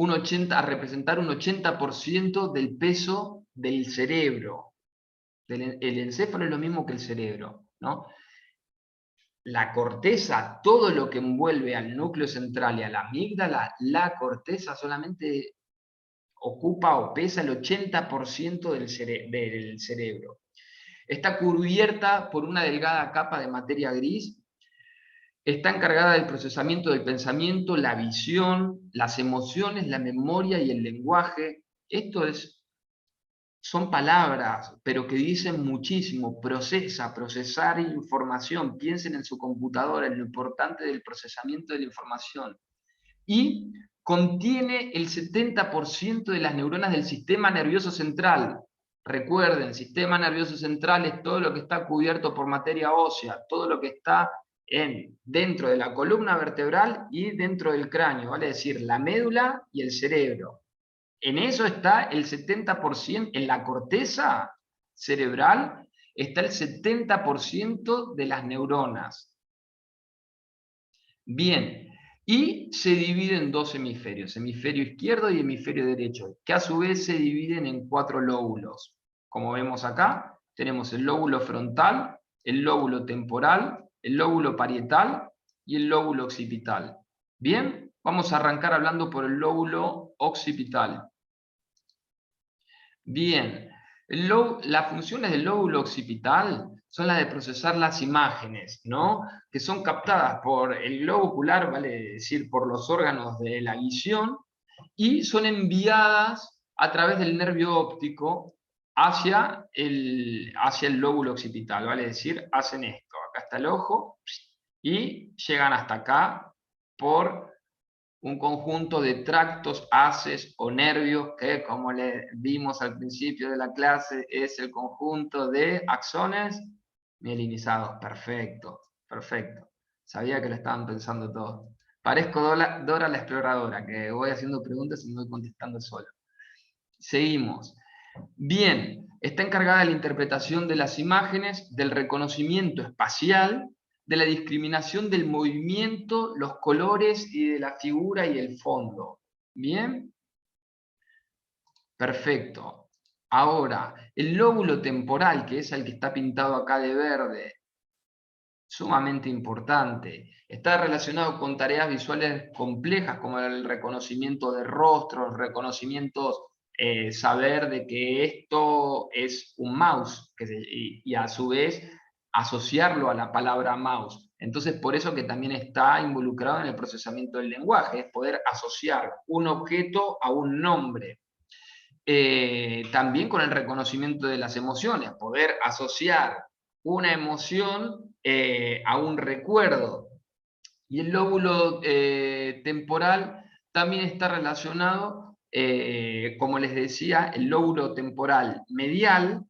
a representar un 80% del peso del cerebro. El encéfalo es lo mismo que el cerebro, ¿no? La corteza, todo lo que envuelve al núcleo central y a la amígdala, la corteza solamente ocupa o pesa el 80% del cerebro. Está cubierta por una delgada capa de materia gris. Está encargada del procesamiento del pensamiento, la visión, las emociones, la memoria y el lenguaje. Son palabras, pero que dicen muchísimo. Procesar información. Piensen en su computadora, en lo importante del procesamiento de la información. Y contiene el 70% de las neuronas del sistema nervioso central. Recuerden, sistema nervioso central es todo lo que está cubierto por materia ósea, todo lo que está dentro de la columna vertebral y dentro del cráneo, vale decir, la médula y el cerebro. En eso está el 70%, en la corteza cerebral está el 70% de las neuronas. Bien, y se divide en dos hemisferios, hemisferio izquierdo y hemisferio derecho, que a su vez se dividen en 4 lóbulos. Como vemos acá, tenemos el lóbulo frontal, el lóbulo temporal, el lóbulo parietal y el lóbulo occipital. Bien, vamos a arrancar hablando por el lóbulo occipital. Bien, las funciones del lóbulo occipital son las de procesar las imágenes, ¿no? Que son captadas por el globo ocular, vale decir, por los órganos de la visión, y son enviadas a través del nervio óptico hacia el lóbulo occipital, vale decir, hacen esto. Acá está el ojo, y llegan hasta acá por un conjunto de tractos, haces o nervios, que como le vimos al principio de la clase, es el conjunto de axones mielinizados. Perfecto, perfecto. Sabía que lo estaban pensando todos. Parezco Dora la exploradora, que voy haciendo preguntas y me voy contestando solo. Seguimos. Bien, está encargada de la interpretación de las imágenes, del reconocimiento espacial, de la discriminación del movimiento, los colores y de la figura y el fondo. ¿Bien? Perfecto. Ahora, el lóbulo temporal, que es el que está pintado acá de verde, sumamente importante. Está relacionado con tareas visuales complejas como el reconocimiento de rostros, reconocimientos, saber de que esto es un mouse, y a su vez asociarlo a la palabra mouse. Entonces, por eso que también está involucrado en el procesamiento del lenguaje, es poder asociar un objeto a un nombre. También con el reconocimiento de las emociones, poder asociar una emoción a un recuerdo. Y el lóbulo temporal también está relacionado, como les decía, el lóbulo temporal medial,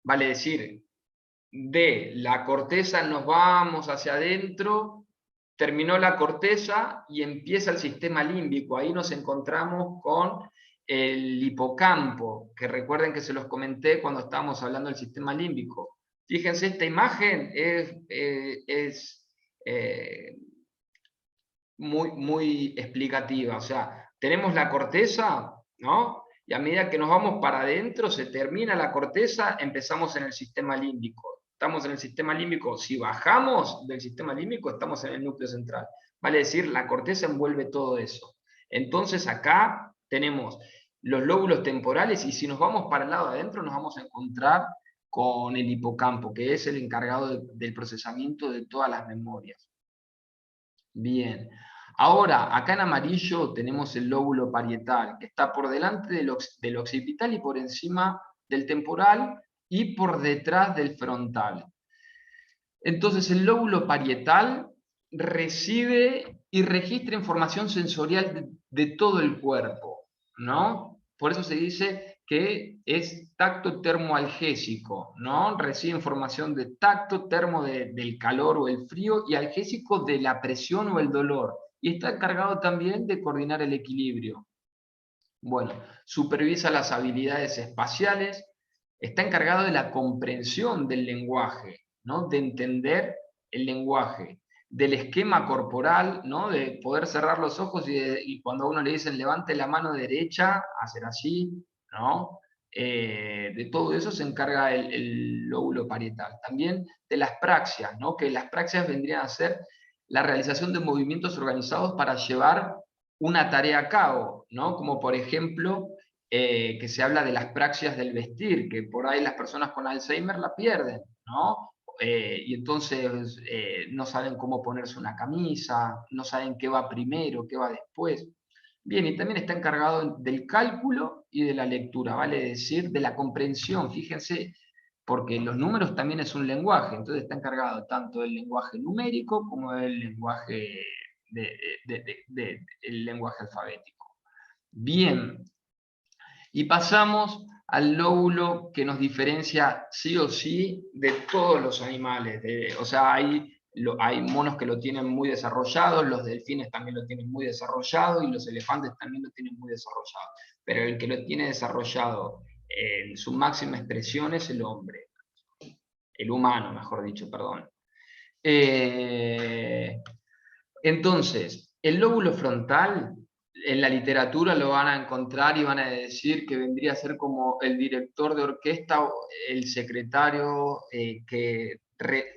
vale decir, de la corteza nos vamos hacia adentro, terminó la corteza y empieza el sistema límbico. Ahí nos encontramos con el hipocampo, que recuerden que se los comenté cuando estábamos hablando del sistema límbico. Fíjense, esta imagen es muy explicativa. O sea, tenemos la corteza, ¿no? Y a medida que nos vamos para adentro, se termina la corteza, empezamos en el sistema límbico. Estamos en el sistema límbico. Si bajamos del sistema límbico, estamos en el núcleo central. Vale decir, la corteza envuelve todo eso. Entonces acá tenemos los lóbulos temporales, y si nos vamos para el lado de adentro, nos vamos a encontrar con el hipocampo, que es el encargado del procesamiento de todas las memorias. Bien. Ahora, acá en amarillo tenemos el lóbulo parietal, que está por delante del occipital y por encima del temporal y por detrás del frontal. Entonces, el lóbulo parietal recibe y registra información sensorial de todo el cuerpo, ¿no? Por eso se dice que es tacto termoalgésico, ¿no? Recibe información de tacto, termo del calor o el frío, y algésico de la presión o el dolor. Y está encargado también de coordinar el equilibrio. Bueno, supervisa las habilidades espaciales, está encargado de la comprensión del lenguaje, ¿no? De entender el lenguaje, del esquema corporal, ¿no? De poder cerrar los ojos y cuando a uno le dicen levante la mano derecha, hacer así, ¿no? de todo eso se encarga el lóbulo parietal. También de las praxias, ¿no? Que las praxias vendrían a ser la realización de movimientos organizados para llevar una tarea a cabo, ¿no? Como por ejemplo, que se habla de las praxias del vestir, que por ahí las personas con Alzheimer la pierden, ¿no? Y entonces no saben cómo ponerse una camisa, no saben qué va primero, qué va después. Bien, y también está encargado del cálculo y de la lectura, vale decir, de la comprensión, fíjense, porque los números también es un lenguaje, entonces está encargado tanto del lenguaje numérico como del lenguaje, el lenguaje alfabético. Bien, y pasamos al lóbulo que nos diferencia sí o sí de todos los animales. O sea, hay monos que lo tienen muy desarrollado, los delfines también lo tienen muy desarrollado y los elefantes también lo tienen muy desarrollado. Pero el que lo tiene desarrollado en su máxima expresión es el hombre. El humano, mejor dicho, perdón. Entonces, el lóbulo frontal, en la literatura lo van a encontrar y van a decir que vendría a ser como el director de orquesta o el secretario que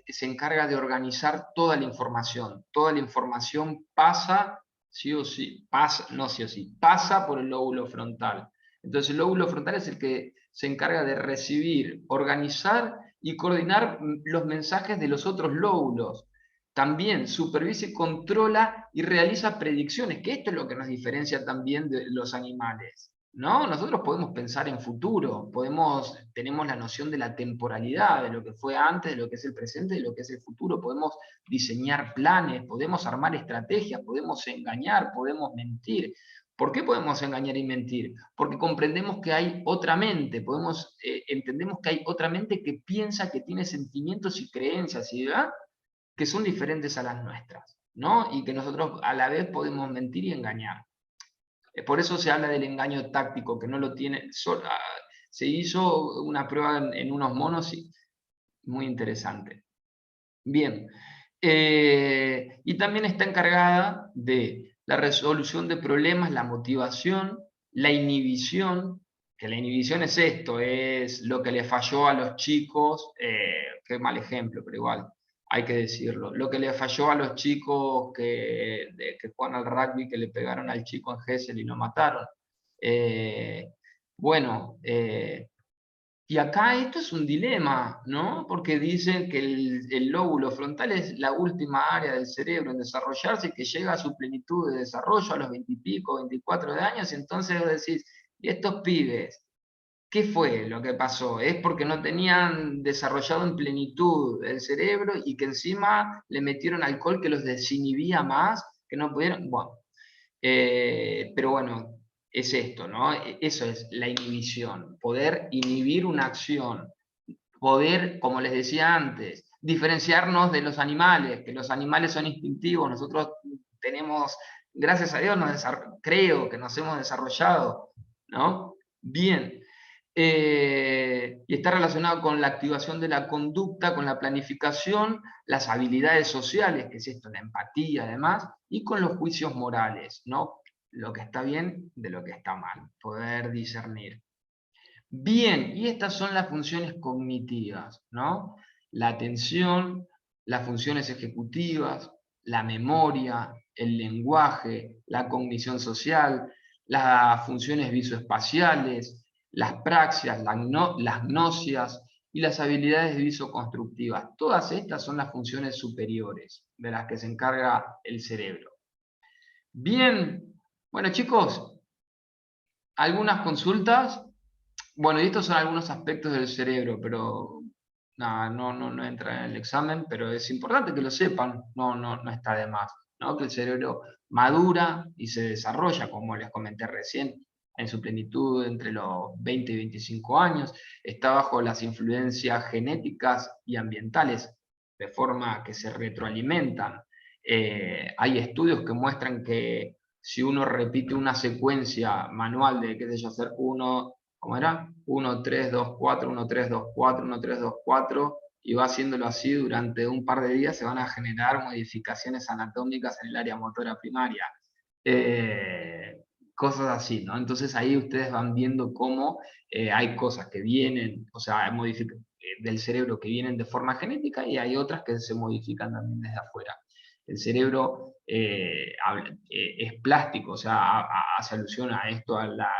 se encarga de organizar toda la información. Toda la información pasa, sí o sí, pasa, no sí o sí, pasa por el lóbulo frontal. Entonces el lóbulo frontal es el que se encarga de recibir, organizar y coordinar los mensajes de los otros lóbulos. También supervisa y controla y realiza predicciones, que esto es lo que nos diferencia también de los animales, ¿no? Nosotros podemos pensar en futuro, tenemos la noción de la temporalidad, de lo que fue antes, de lo que es el presente, de lo que es el futuro, podemos diseñar planes, podemos armar estrategias, podemos engañar, podemos mentir. ¿Por qué podemos engañar y mentir? Porque comprendemos que hay otra mente, entendemos que hay otra mente que piensa, que tiene sentimientos y creencias, ¿sí? ¿Verdad? Que son diferentes a las nuestras, ¿no? Y que nosotros a la vez podemos mentir y engañar. Por eso se habla del engaño táctico, que no lo tiene... Se hizo una prueba en unos monos y muy interesante. Bien. Y también está encargada de la resolución de problemas, la motivación, la inhibición, que la inhibición es esto, es lo que le falló a los chicos, qué mal ejemplo, pero igual, hay que decirlo, lo que le falló a los chicos que juegan al rugby, que le pegaron al chico en Gesell y lo mataron. Bueno, y acá esto es un dilema, ¿no? Porque dicen que el lóbulo frontal es la última área del cerebro en desarrollarse y que llega a su plenitud de desarrollo a los 20 y pico, 24 de años, y entonces vos decís, ¿y estos pibes? ¿Qué fue lo que pasó? ¿Es porque no tenían desarrollado en plenitud el cerebro y que encima le metieron alcohol que los desinhibía más, que no pudieron? Bueno, pero bueno, es esto, ¿no? Eso es la inhibición, poder inhibir una acción, poder, como les decía antes, diferenciarnos de los animales, que los animales son instintivos, nosotros tenemos, gracias a Dios, creo que nos hemos desarrollado, ¿no? Bien. Y está relacionado con la activación de la conducta, con la planificación, las habilidades sociales, que es esto, la empatía además, y con los juicios morales, ¿no? Lo que está bien de lo que está mal, poder discernir. Bien, y estas son las funciones cognitivas, ¿no? La atención, las funciones ejecutivas, la memoria, el lenguaje, la cognición social, las funciones visoespaciales, las praxias, las gnosias y las habilidades visoconstructivas. Todas estas son las funciones superiores de las que se encarga el cerebro. Bien, bueno chicos, ¿algunas consultas? Bueno, y estos son algunos aspectos del cerebro, pero nada, no entra en el examen, pero es importante que lo sepan, no está de más, ¿no? Que el cerebro madura y se desarrolla, como les comenté recién, en su plenitud entre los 20 y 25 años, está bajo las influencias genéticas y ambientales, de forma que se retroalimentan. Hay estudios que muestran que si uno repite una secuencia manual de, qué sé yo, hacer ¿cómo era? 1, 3, 2, 4, 1, 3, 2, 4, 1, 3, 2, 4, y va haciéndolo así durante un par de días, se van a generar modificaciones anatómicas en el área motora primaria. cosas así, ¿no? Entonces ahí ustedes van viendo cómo hay cosas que vienen, o sea, del cerebro que vienen de forma genética y hay otras que se modifican también desde afuera. El cerebro es plástico, o sea, hace alusión a esto, a la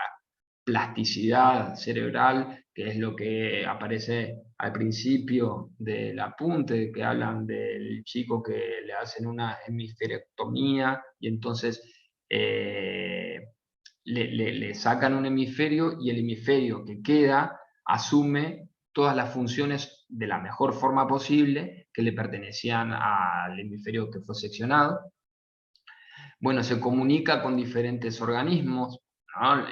plasticidad cerebral, que es lo que aparece al principio del apunte, que hablan del chico que le hacen una hemisferectomía y entonces le sacan un hemisferio y el hemisferio que queda asume todas las funciones de la mejor forma posible que le pertenecían al hemisferio que fue seccionado. Bueno, se comunica con diferentes organismos, ¿no?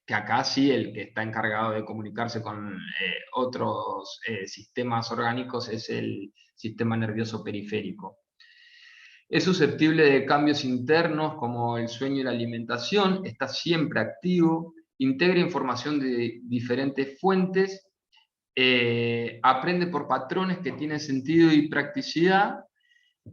Que acá sí el que está encargado de comunicarse con otros sistemas orgánicos es el sistema nervioso periférico. Es susceptible de cambios internos como el sueño y la alimentación, está siempre activo, integra información de diferentes fuentes, aprende por patrones que tienen sentido y practicidad,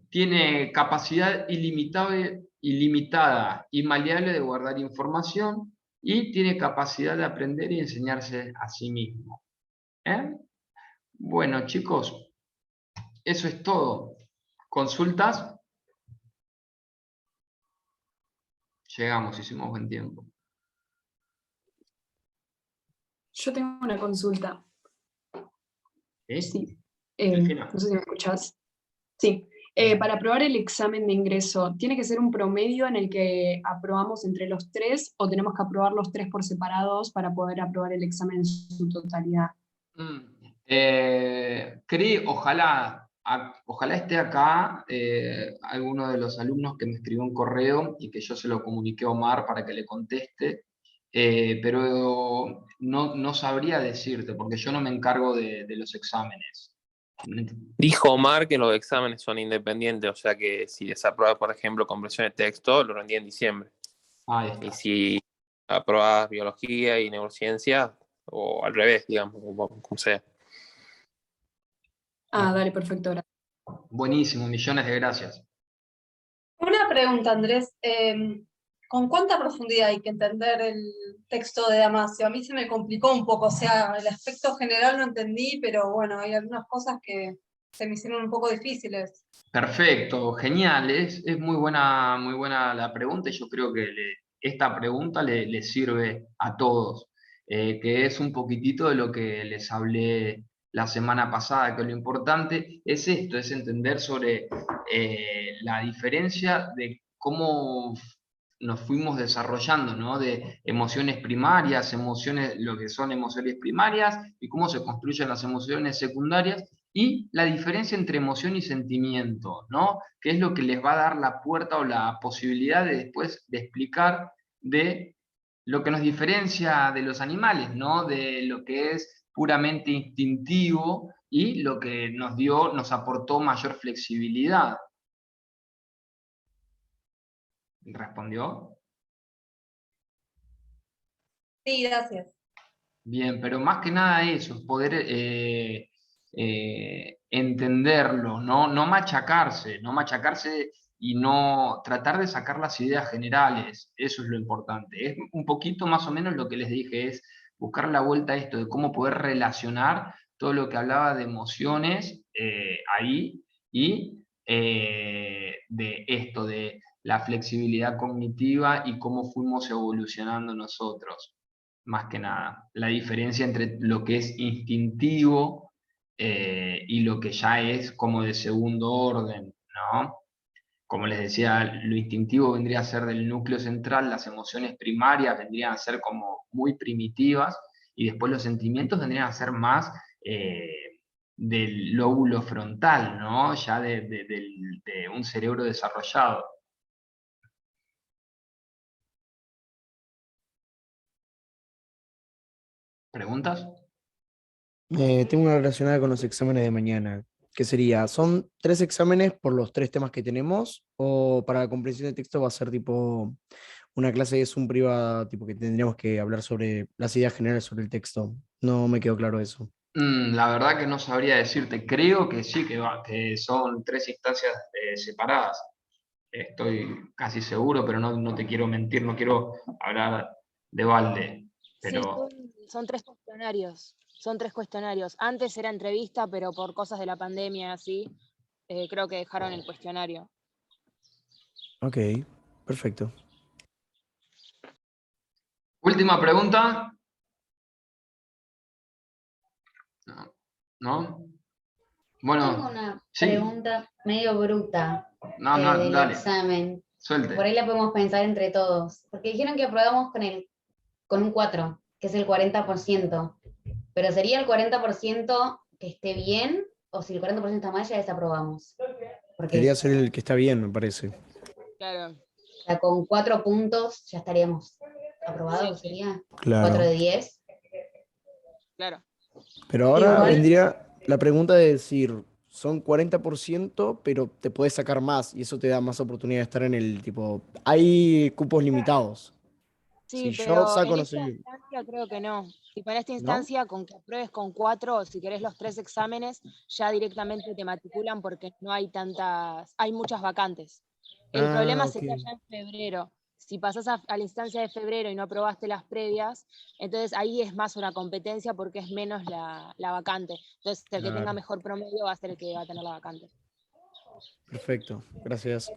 tiene capacidad ilimitada y maleable de guardar información y tiene capacidad de aprender y enseñarse a sí mismo. Bueno, chicos, eso es todo. ¿Consultas? Llegamos, hicimos buen tiempo. Yo tengo una consulta. ¿Sí? Sí. Delfina. No sé si me escuchás. Sí. Para aprobar el examen de ingreso, ¿tiene que ser un promedio en el que aprobamos entre los tres o tenemos que aprobar los tres por separados para poder aprobar el examen en su totalidad? Ojalá esté acá alguno de los alumnos que me escribió un correo y que yo se lo comuniqué a Omar para que le conteste, pero no sabría decirte porque yo no me encargo de los exámenes. Dijo Omar que los exámenes son independientes, o sea que si desapruebas, por ejemplo, comprensión de texto, lo rendí en diciembre. Ahí está. Y si aprobas biología y neurociencia, o al revés, digamos, como sea. Dale, perfecto, gracias. Buenísimo, millones de gracias. Una pregunta, Andrés. ¿Con cuánta profundidad hay que entender el texto de Damasio? A mí se me complicó un poco, o sea, el aspecto general no entendí, pero bueno, hay algunas cosas que se me hicieron un poco difíciles. Perfecto, genial, es muy buena la pregunta y yo creo que esta pregunta le sirve a todos, que es un poquitito de lo que les hablé la semana pasada, que lo importante es esto, es entender sobre la diferencia de cómo nos fuimos desarrollando, ¿no? De emociones primarias, lo que son emociones primarias y cómo se construyen las emociones secundarias y la diferencia entre emoción y sentimiento, ¿no? Que es lo que les va a dar la puerta o la posibilidad de después de explicar de lo que nos diferencia de los animales, ¿no? De lo que es puramente instintivo y lo que nos aportó mayor flexibilidad. ¿Respondió? Sí, gracias. Bien, pero más que nada eso, poder entenderlo, no machacarse y no tratar de sacar las ideas generales, eso es lo importante. Es un poquito más o menos lo que les dije, es buscar la vuelta a esto de cómo poder relacionar todo lo que hablaba de emociones ahí y de esto, de la flexibilidad cognitiva y cómo fuimos evolucionando nosotros. Más que nada, la diferencia entre lo que es instintivo y lo que ya es como de segundo orden, ¿no? Como les decía, lo instintivo vendría a ser del núcleo central, las emociones primarias vendrían a ser como muy primitivas y después los sentimientos vendrían a ser más del lóbulo frontal, ¿no? Ya de un cerebro desarrollado. ¿Preguntas? Tengo una relacionada con los exámenes de mañana. ¿Qué sería? ¿Son 3 exámenes por los 3 temas que tenemos? ¿O para la comprensión de texto va a ser tipo una clase de Zoom privada, tipo que tendríamos que hablar sobre las ideas generales sobre el texto? No me quedó claro eso. La verdad que no sabría decirte. Creo que sí, que son 3 instancias separadas. estoy casi seguro, pero no te quiero mentir, no quiero hablar de balde. Pero Sí, son 3 cuestionarios. Son 3 cuestionarios. Antes era entrevista, pero por cosas de la pandemia, así, creo que dejaron el cuestionario. Ok, perfecto. última pregunta. ¿No? Bueno, Tengo una sí. pregunta medio bruta No, del dale. examen. Suelte. Por ahí la podemos pensar entre todos. Porque dijeron que aprobamos con un 4, que es el 40%. Pero ¿sería el 40% que esté bien? ¿O si el 40% está mal, ya desaprobamos? Porque Debería ser el que está bien, me parece. Claro. o sea, con 4 puntos ya estaríamos aprobados, Sí. ¿sería? Claro. 4 de 10. Claro. Pero ahora Igual- vendría la pregunta de decir, son 40%, pero te puedes sacar más y eso te da más oportunidad de estar en el tipo... Hay cupos limitados. Sí, Si yo pero saco, en no esta sé, instancia creo que no. Tipo, en esta ¿no? instancia, con que apruebes con 4, o si querés los 3 exámenes, ya directamente te matriculan porque no hay hay muchas vacantes. El problema Ah, ok. sería ya en febrero. Si pasás a la instancia de febrero y no aprobaste las previas, entonces ahí es más una competencia porque es menos la vacante. Entonces el que tenga Claro. mejor promedio va a ser el que va a tener la vacante. Perfecto, gracias.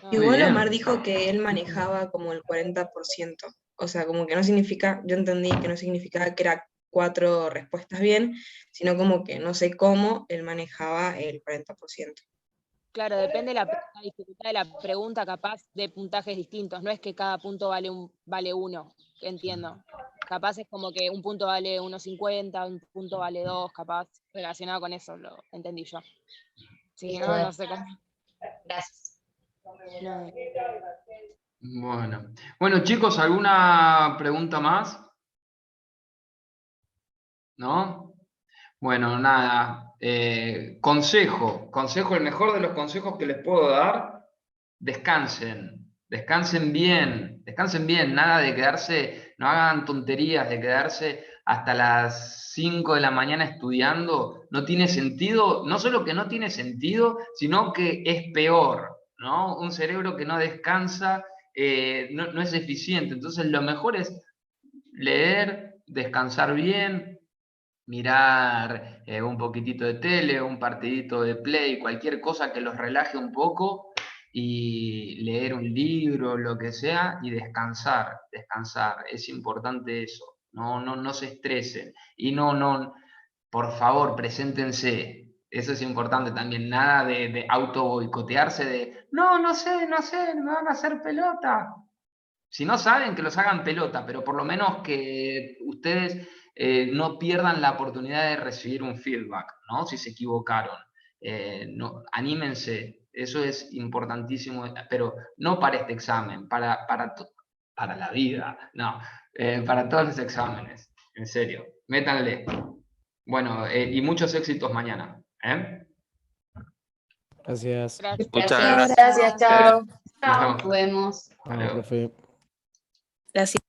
No, Muy Igual bien. Omar dijo que él manejaba como el 40%. O sea, como que no significa, yo entendí que no significaba que era 4 respuestas bien, sino como que no sé cómo él manejaba el 40%. claro, depende de la dificultad de la pregunta, capaz de puntajes distintos. No es que cada punto vale 1, entiendo. Capaz es como que un punto vale 1,50, un punto vale 2, capaz relacionado con eso, lo entendí yo. Sí, Listo, no sé cómo. gracias. No. Bueno, chicos, ¿alguna pregunta más? ¿No? Bueno, nada. Consejo, el mejor de los consejos que les puedo dar: descansen bien, nada de quedarse, no hagan tonterías de quedarse hasta las 5 de la mañana estudiando. No tiene sentido, no solo que no tiene sentido, sino que es peor, ¿no? Un cerebro que no descansa no es eficiente. Entonces lo mejor es leer, descansar bien, mirar un poquitito de tele, un partidito de play, cualquier cosa que los relaje un poco, y leer un libro, lo que sea, y descansar. Es importante eso. No se estresen. Y por favor, preséntense. Eso es importante también. Nada de auto boicotearse, de no sé, me van a hacer pelota. Si no saben, que los hagan pelota, pero por lo menos que ustedes no pierdan la oportunidad de recibir un feedback, ¿no? Si se equivocaron. Anímense, eso es importantísimo, pero no para este examen, para la vida, no, para todos los exámenes, en serio, métanle. Bueno, y muchos éxitos mañana. Gracias. Gracias. Muchas Chao, gracias. Gracias, chao. Nos vemos. Nos vemos. Ah, profe. Gracias.